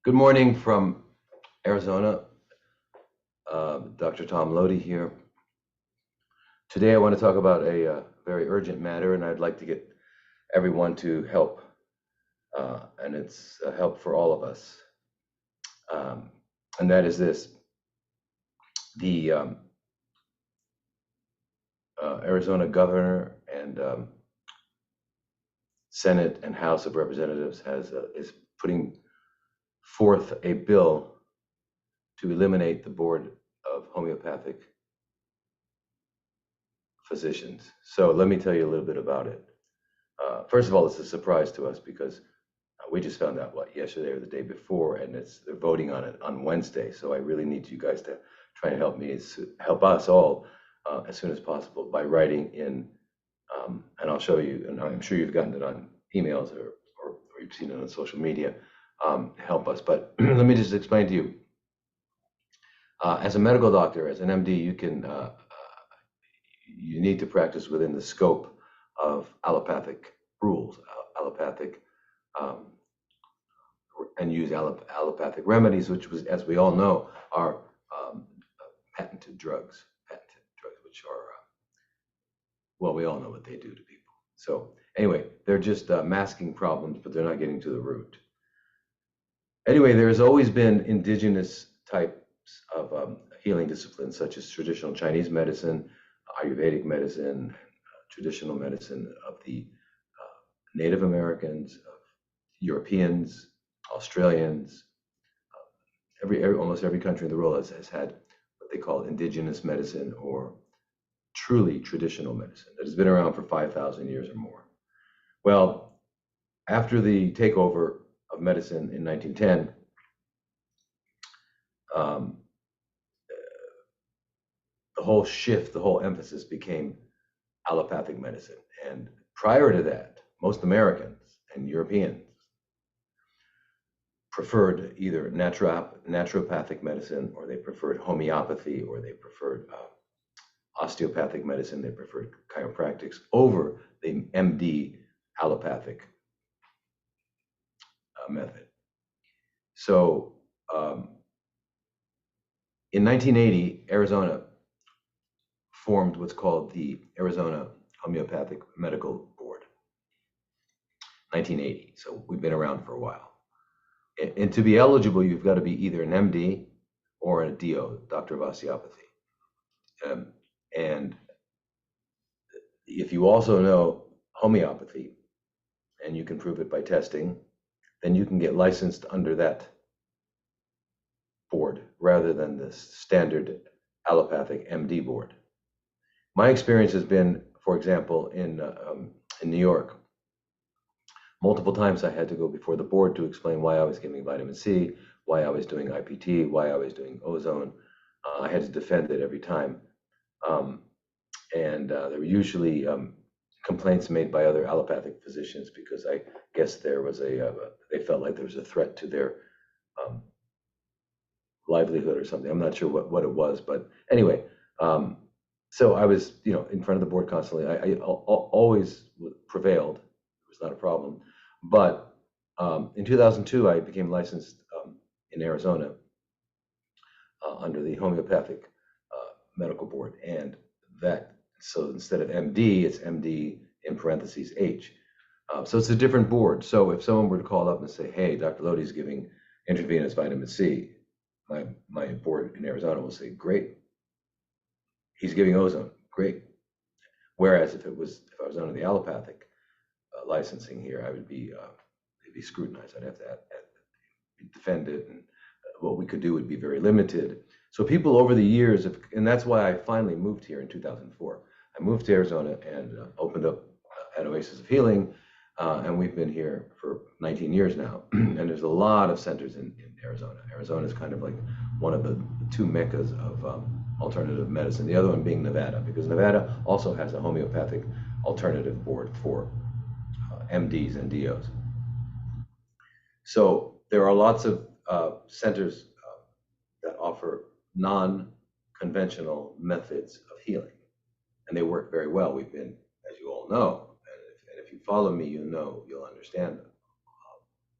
Good morning from Arizona. Dr. Tom Lodi here. Today I want to talk about a very urgent matter, and I'd like to get everyone to help, and it's help for all of us. And that is this. The Arizona governor and Senate and House of Representatives is putting forth a bill to eliminate the board of homeopathic physicians. So let me tell you a little bit about it. First of all, it's a surprise to us because we just found out yesterday or the day before, and they're voting on it on Wednesday. So I really need you guys to try and help us all as soon as possible by writing in, and I'll show you, and I'm sure you've gotten it on emails or you've seen it on social media. Help us. But let me just explain to you. As a medical doctor, as an MD, you need to practice within the scope of allopathic rules, and use allopathic remedies, which was, as we all know, are patented drugs, which are, well, we all know what they do to people. So anyway, they're just masking problems, but they're not getting to the root. Anyway, there's always been indigenous types of healing disciplines, such as traditional Chinese medicine, Ayurvedic medicine, traditional medicine of the Native Americans, of Europeans, Australians. Almost every country in the world has had what they call indigenous medicine, or truly traditional medicine, that has been around for 5,000 years or more. Well, after the takeover of medicine in 1910, the whole emphasis became allopathic medicine. And prior to that, most Americans and Europeans preferred either naturopathic medicine, or they preferred homeopathy, or they preferred osteopathic medicine, they preferred chiropractics over the MD allopathic method. So in 1980, Arizona formed what's called the Arizona Homeopathic Medical Board. 1980, so we've been around for a while. And to be eligible, you've got to be either an MD or a DO, Doctor of Osteopathy. And if you also know homeopathy, and you can prove it by testing, then you can get licensed under that board rather than the standard allopathic MD board. My experience has been, for example, in New York, multiple times I had to go before the board to explain why I was giving vitamin C, why I was doing IPT, why I was doing ozone. I had to defend it every time. And there were usually complaints made by other allopathic physicians, because I guess there was they felt like there was a threat to their livelihood or something. I'm not sure what it was, but anyway, so I was, in front of the board constantly. I always prevailed. It was not a problem. But in 2002, I became licensed in Arizona under the homeopathic medical board, and so instead of MD, it's MD in parentheses H. So it's a different board. So if someone were to call up and say, "Hey, Dr. Lodi's giving intravenous vitamin C," my board in Arizona will say, "Great. He's giving ozone. Great." Whereas if I was under the allopathic licensing here, I would be it'd be scrutinized. I'd have to defend it, and what we could do would be very limited. So people over the years and that's why I finally moved here in 2004. I moved to Arizona and opened up Oasis of Healing, and we've been here for 19 years now. And there's a lot of centers in Arizona. Arizona is kind of like one of the two meccas of alternative medicine. The other one being Nevada, because Nevada also has a homeopathic alternative board for MDs and DOs. So there are lots of centers that offer non-conventional methods of healing, and they work very well. We've been, as you all know, and if you follow me, you'll understand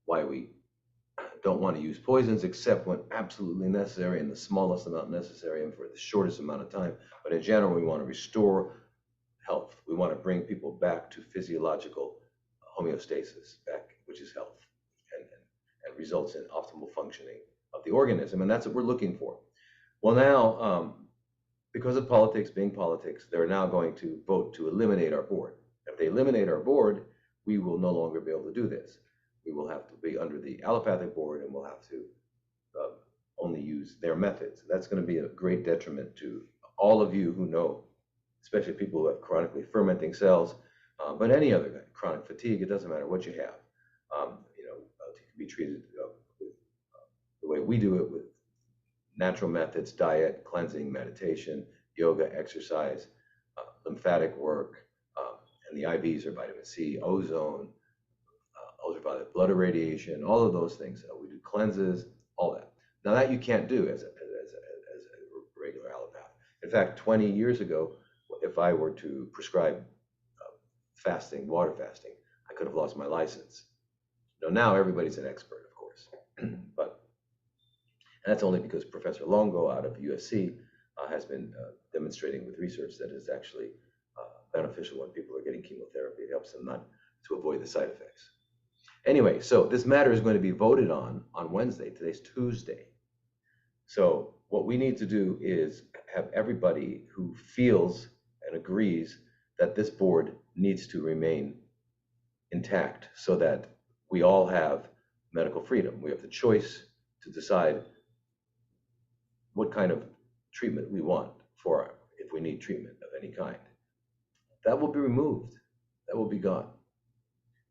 why we don't want to use poisons except when absolutely necessary, in the smallest amount necessary, and for the shortest amount of time. But in general, we want to restore health. We want to bring people back to physiological homeostasis, which is health, and results in optimal functioning of the organism. And that's what we're looking for. Well, now, because of politics being politics, they're now going to vote to eliminate our board. If they eliminate our board, we will no longer be able to do this. We will have to be under the allopathic board, and we'll have to only use their methods. That's going to be a great detriment to all of you who know, especially people who have chronically fermenting cells, but any other kind, chronic fatigue. It doesn't matter what you have. It can be treated with the way we do it, with natural methods: diet, cleansing, meditation, yoga, exercise, lymphatic work, and the IVs are vitamin C, ozone, ultraviolet blood irradiation, all of those things. We do cleanses, all that. Now that you can't do as a regular allopath. In fact, 20 years ago, if I were to prescribe fasting, water fasting, I could have lost my license. Now everybody's an expert, of course, but and that's only because Professor Longo out of USC has been demonstrating with research that it's actually beneficial when people are getting chemotherapy. It helps them not to avoid the side effects. Anyway, so this matter is going to be voted on Wednesday. Today's Tuesday. So what we need to do is have everybody who feels and agrees that this board needs to remain intact so that we all have medical freedom. We have the choice to decide what kind of treatment we want if we need treatment of any kind. That will be removed. That will be gone.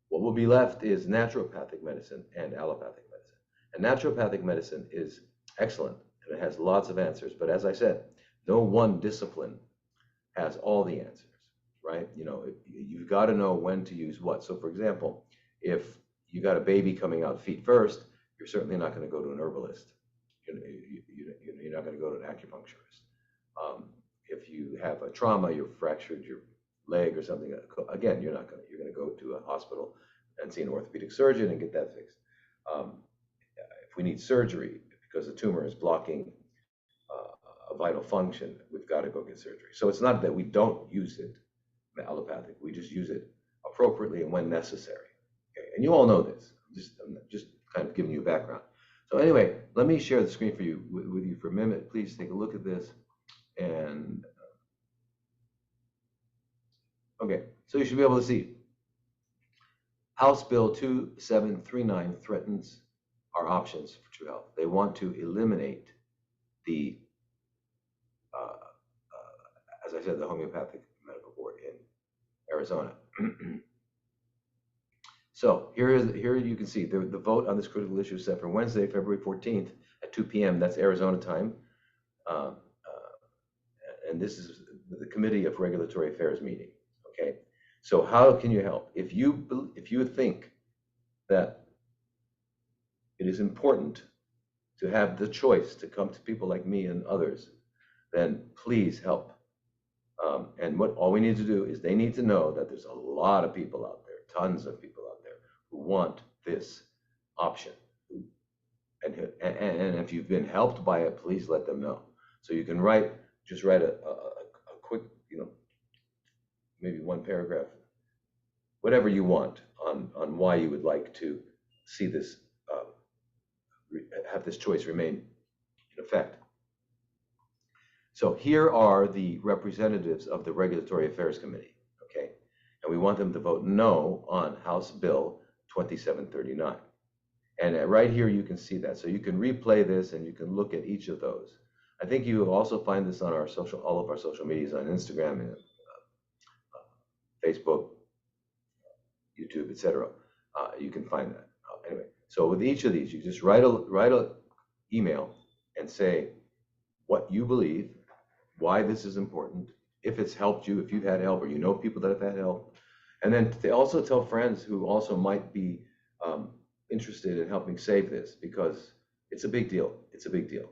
What will be left is naturopathic medicine and allopathic medicine. And naturopathic medicine is excellent, and it has lots of answers. But as I said, no one discipline has all the answers, right? You've got to know when to use what. So for example, if you got a baby coming out feet first, you're certainly not going to go to an herbalist. You're not going to go to an acupuncturist. If you have a trauma, you've fractured your leg or something, again, you're going to go to a hospital and see an orthopedic surgeon and get that fixed. If we need surgery because the tumor is blocking a vital function, we've got to go get surgery. So it's not that we don't use it allopathic, we just use it appropriately and when necessary. Okay? And you all know this. I'm just kind of giving you a background. So anyway, let me share the screen with you for a minute. Please take a look at this. And okay, so you should be able to see House Bill 2739 threatens our options for true health. They want to eliminate the, as I said, the homeopathic medical board in Arizona. So here you can see the vote on this critical issue is set for Wednesday, February 14th at 2 p.m. That's Arizona time. And this is the Committee of Regulatory Affairs meeting. Okay, so how can you help? If you think that it is important to have the choice to come to people like me and others, then please help. And all we need to do is they need to know that there's a lot of people out there, tons of people out there who want this option. And if you've been helped by it, please let them know. So you can just write a quick, maybe one paragraph, whatever you want on why you would like to see this, have this choice remain in effect. So here are the representatives of the Regulatory Affairs Committee, okay? And we want them to vote no on House Bill 2739. And right here you can see that. So you can replay this and you can look at each of those. I think you will also find this on all of our social medias, on Instagram and Facebook, YouTube, etc. You can find that. Anyway, so with each of these, you just write a email and say what you believe, why this is important, if it's helped you, if you've had help, or you know people that have had help, and then they also tell friends who also might be interested in helping save this, because it's a big deal. It's a big deal.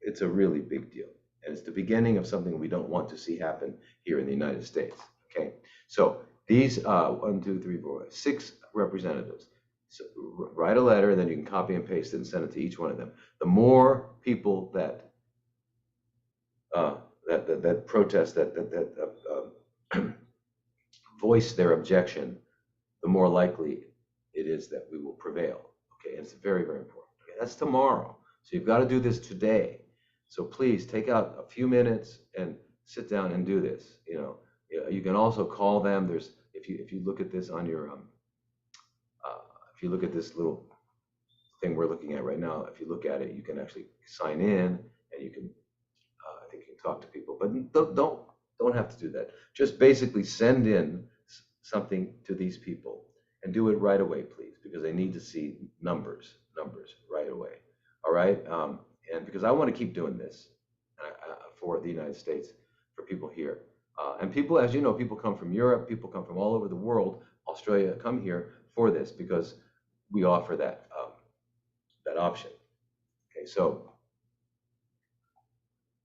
It's a really big deal, and it's the beginning of something we don't want to see happen here in the United States. Okay, so these 6 representatives. So write a letter, then you can copy and paste it and send it to each one of them. The more people that that protest, voice their objection, the more likely it is that we will prevail. Okay, and it's very, very important. Okay, that's tomorrow. So you've got to do this today. So please take out a few minutes and sit down and do this. You can also call them. There's if you look at this on your if you look at this little thing we're looking at right now, if you look at it, you can actually sign in and you can I think you can talk to people, but don't have to do that. Just basically send in something to these people and do it right away, please, because they need to see numbers right away. All right, and because I want to keep doing this for the United States, for people here, and people, as you know, people come from Europe, people come from all over the world, Australia, come here for this because we offer that that option. Okay, so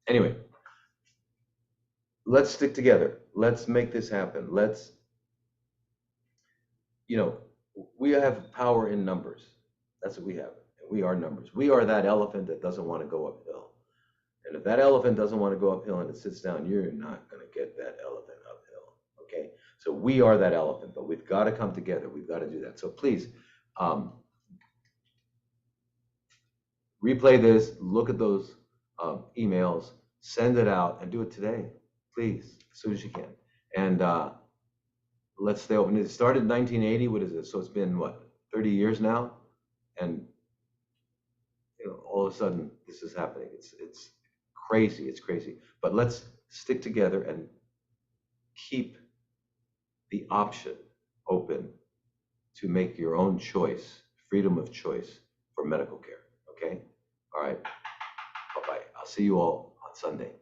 anyway, let's stick together. Let's make this happen. Let's, we have power in numbers. That's what we have. We are numbers. We are that elephant that doesn't want to go uphill. And if that elephant doesn't want to go uphill and it sits down, you're not going to get that elephant uphill. Okay? So we are that elephant, but we've got to come together. We've got to do that. So please, replay this, look at those emails, send it out, and do it today, please, as soon as you can. And let's stay open. It started in 1980. What is it? So it's been, what, 30 years now? And all of a sudden, this is happening. It's crazy. It's crazy. But let's stick together and keep the option open to make your own choice, freedom of choice for medical care. Okay? All right. Bye-bye. I'll see you all on Sunday.